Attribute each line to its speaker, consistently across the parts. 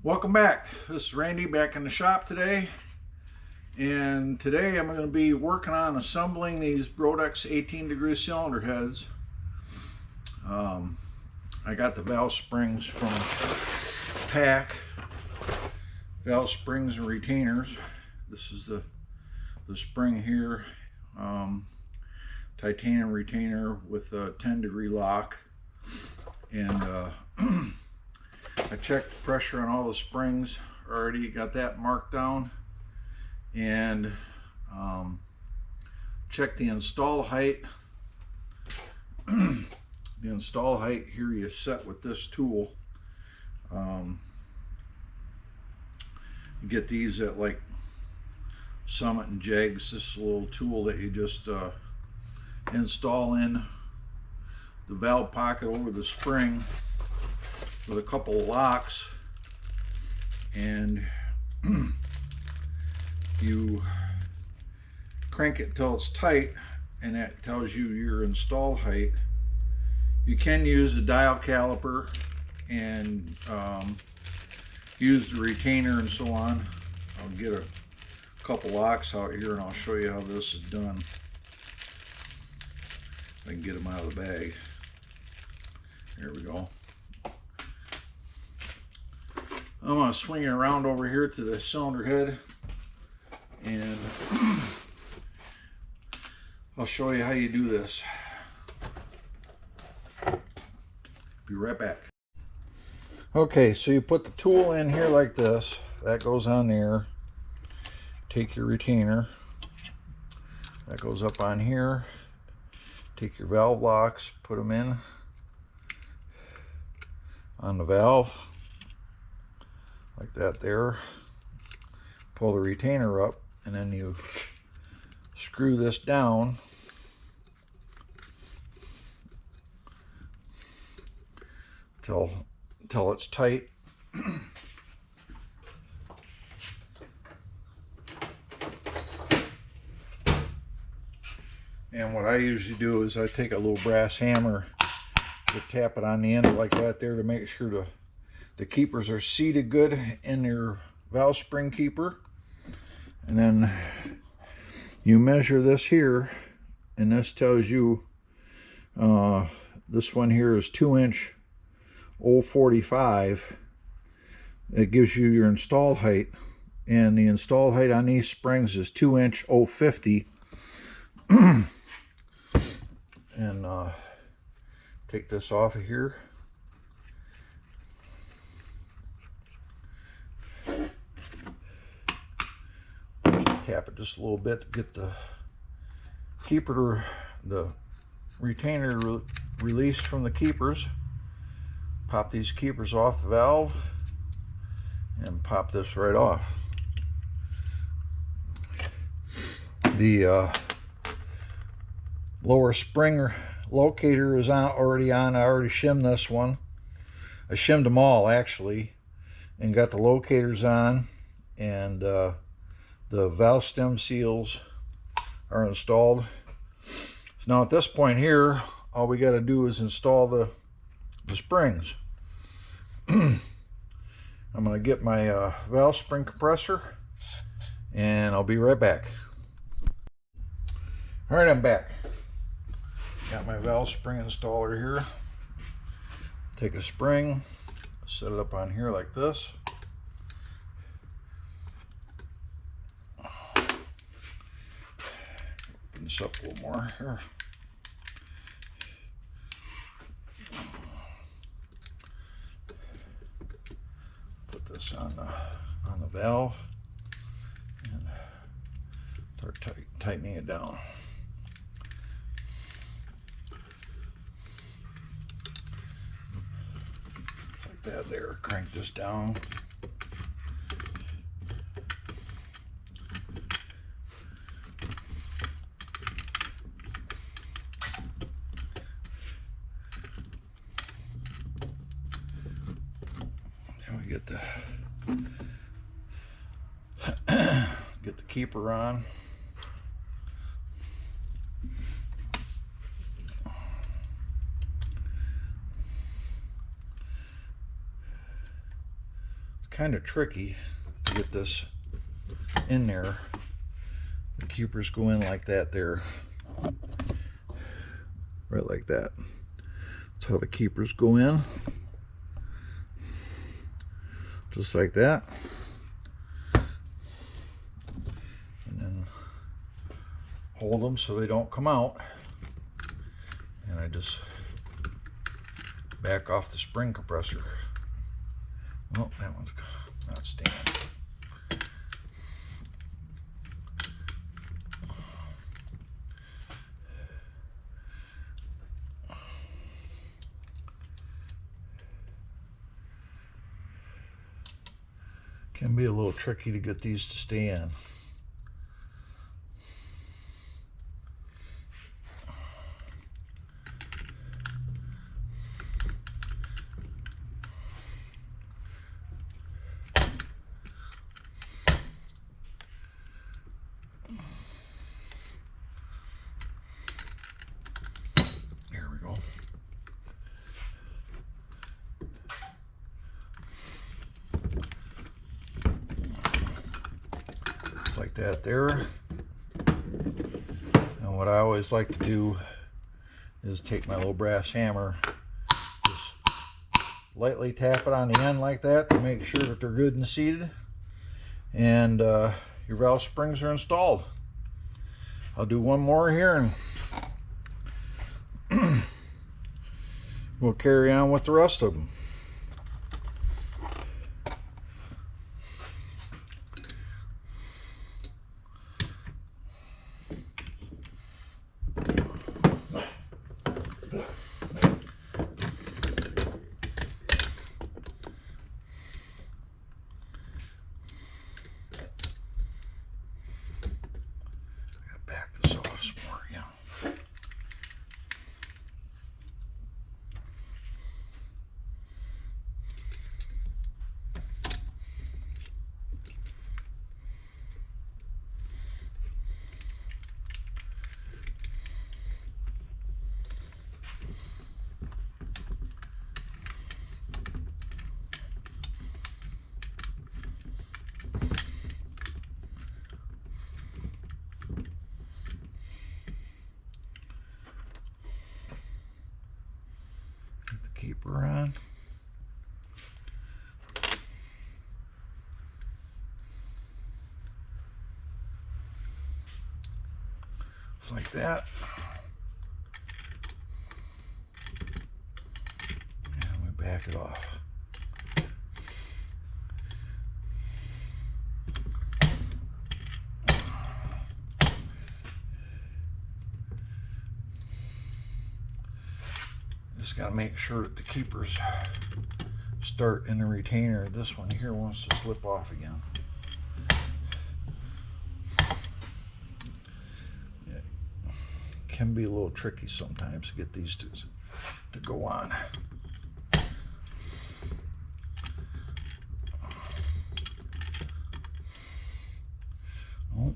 Speaker 1: Welcome back. This is Randy back in the shop today, and today I'm going to be working on assembling these brodix 18-degree cylinder heads. I got the valve springs from Pack, valve springs and retainers. This is the spring here, titanium retainer with a 10-degree lock, and I checked the pressure on all the springs already, got that marked down, and checked the install height. The install height here you set with this tool. You get these at like Summit and Jegs. This is a little tool that you just install in the valve pocket over the spring with a couple of locks, and you crank it till it's tight, and that tells you your install height. You can use a dial caliper and use the retainer and so on. I'll get a couple locks out here and I'll show you how this is done. If I can get them out of the bag. There we go. I'm going to swing it around over here to the cylinder head, and I'll show you how you do this. Be right back. Okay, so you put the tool in here like this. That goes on there. Take your retainer. That goes up on here. Take your valve locks, put them in on the valve. Like that there. Pull the retainer up, and then you screw this down till it's tight. And what I usually do is I take a little brass hammer to tap it on the end like that there to make sure the keepers are seated good in your valve spring keeper. And then you measure this here, and this tells you this one here is 2-inch 045. It gives you your install height, and the install height on these springs is 2-inch 050. And take this off of here. Tap it just a little bit to get the keeper, the retainer released from the keepers. Pop these keepers off the valve and pop this right off. The lower spring locator is already on. I already shimmed this one. I shimmed them all actually, and got the locators on, and the valve stem seals are installed. So now at this point here, all we got to do is install the springs. I'm going to get my valve spring compressor, and I'll be right back. All right, I'm back. Got my valve spring installer here. Take a spring, set it up on here like this. Open this up a little more here. Put this on the valve and start tightening it down. Like that there. Crank this down. Get the keeper on. kind of tricky to get this in there. The keepers go in like that there. Right like that. That's how the keepers go in. Just like that. And then hold them so they don't come out. And I just back off the spring compressor. Oh, that one's not staying. Can be a little tricky to get these to stay in. There we go. Like that there. And what I always like to do is take my little brass hammer, just lightly tap it on the end like that to make sure that they're good and seated, and your valve springs are installed. I'll do one more here and we'll carry on with the rest of them. Keeper on. Just like that. And we back it off. Just got to make sure that the keepers start in the retainer. This one here wants to slip off again. Yeah. Can be a little tricky sometimes to get these to go on. Oh.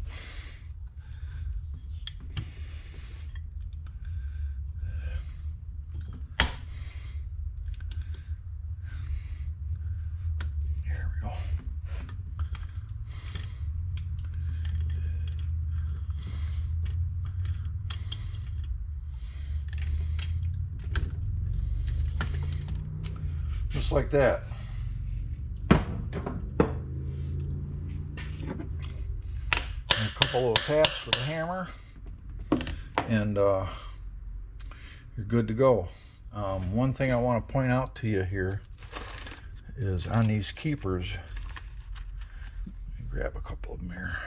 Speaker 1: Just like that. And a couple of taps with a hammer, and you're good to go. One thing I want to point out to you here is on these keepers, let me grab a couple of them here.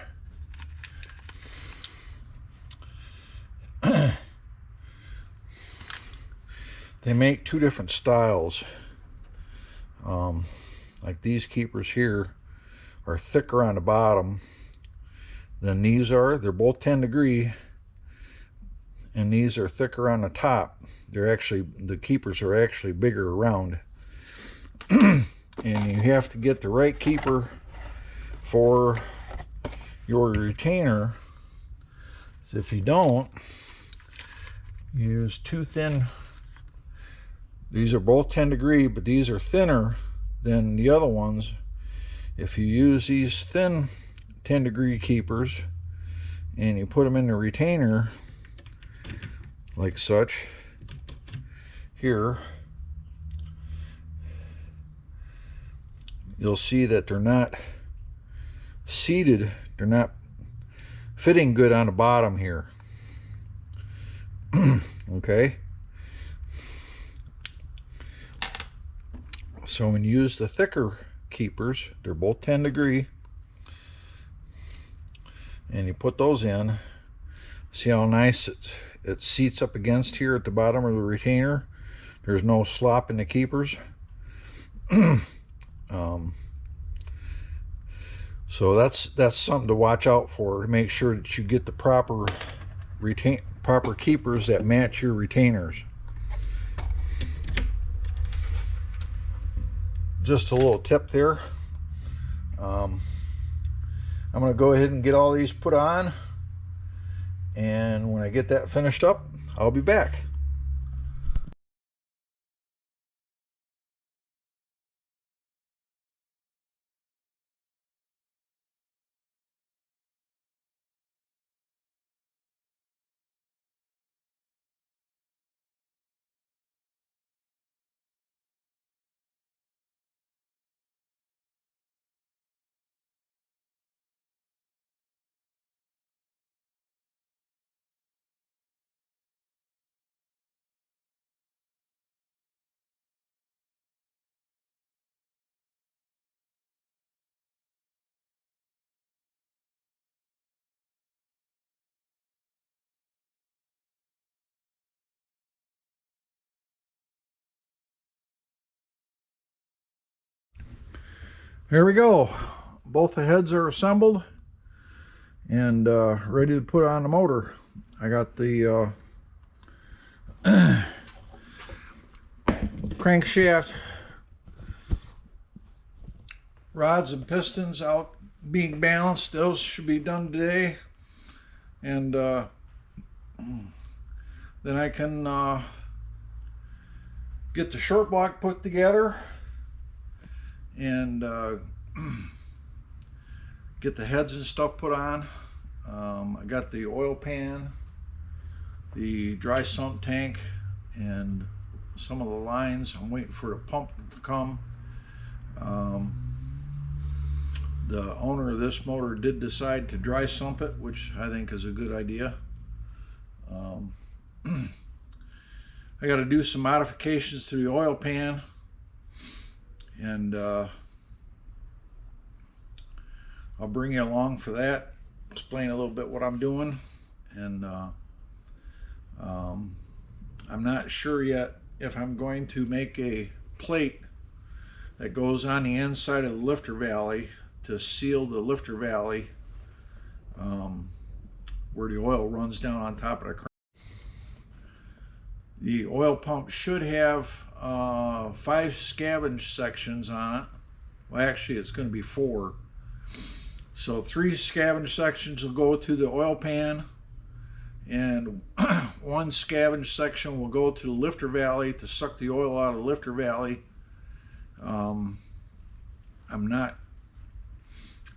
Speaker 1: They make two different styles. Like these keepers here are thicker on the bottom than these are. They're both 10 degree, and these are thicker on the top. They're actually, the keepers are actually bigger around. And you have to get the right keeper for your retainer. So if you don't, use too thin. These are both 10 degree, but these are thinner than the other ones, if you use these thin 10-degree keepers and you put them in the retainer like such here, you'll see that they're not seated, they're not fitting good on the bottom here. Okay, so when you use the thicker keepers, they're both 10-degree, and you put those in, see how nice it seats up against here at the bottom of the retainer. There's no slop in the keepers. So that's something to watch out for, to make sure that you get the proper keepers that match your retainers. Just a little tip there. I'm going to go ahead and get all these put on, and when I get that finished up, I'll be back. Here we go. Both the heads are assembled and ready to put on the motor. I got the crankshaft rods and pistons out being balanced. Those should be done today, and then I can get the short block put together and get the heads and stuff put on. I got the oil pan, the dry sump tank, and some of the lines. I'm waiting for the pump to come. The owner of this motor did decide to dry sump it, which I think is a good idea. I got to do some modifications to the oil pan, and I'll bring you along for that, explain a little bit what I'm doing. And I'm not sure yet if I'm going to make a plate that goes on the inside of the lifter valley to seal the lifter valley where the oil runs down on top of the crank. The oil pump should have 5 scavenge sections on it. Well, actually it's going to be 4. So 3 scavenge sections will go to the oil pan, and 1 scavenge section will go to the lifter valley to suck the oil out of the lifter valley. I'm not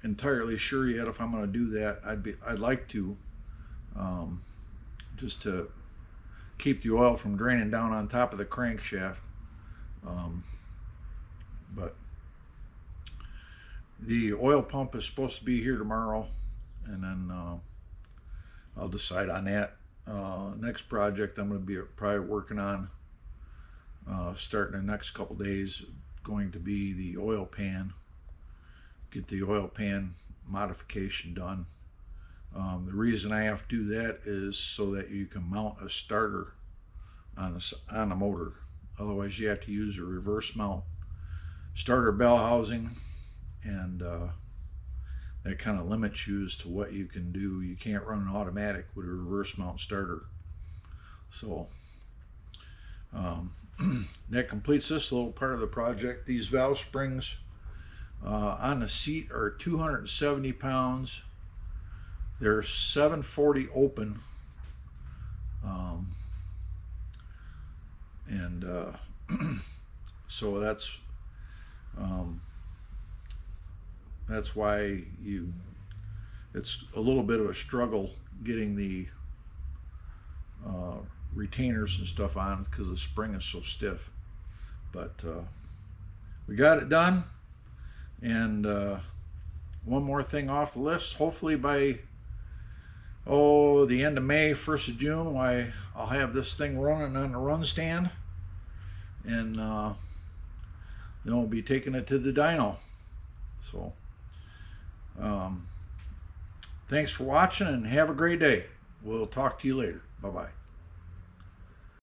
Speaker 1: entirely sure yet if I'm going to do that. I'd like to, just to keep the oil from draining down on top of the crankshaft. But the oil pump is supposed to be here tomorrow, and then I'll decide on that. Next project I'm going to be probably working on starting the next couple days, going to be the oil pan. Get the oil pan modification done. The reason I have to do that is so that you can mount a starter on a motor. Otherwise you have to use a reverse mount starter bell housing, and that kind of limits you as to what you can do. You can't run an automatic with a reverse mount starter. So that completes this little part of the project. These valve springs on the seat are 270 pounds. They're 740 open, and so that's that's why it's a little bit of a struggle getting the retainers and stuff on, because the spring is so stiff. But we got it done. And one more thing off the list. Hopefully by the end of May, 1st of June, I'll have this thing running on the run stand, and then we'll be taking it to the dyno. So thanks for watching, and have a great day. We'll talk to you later. Bye-bye.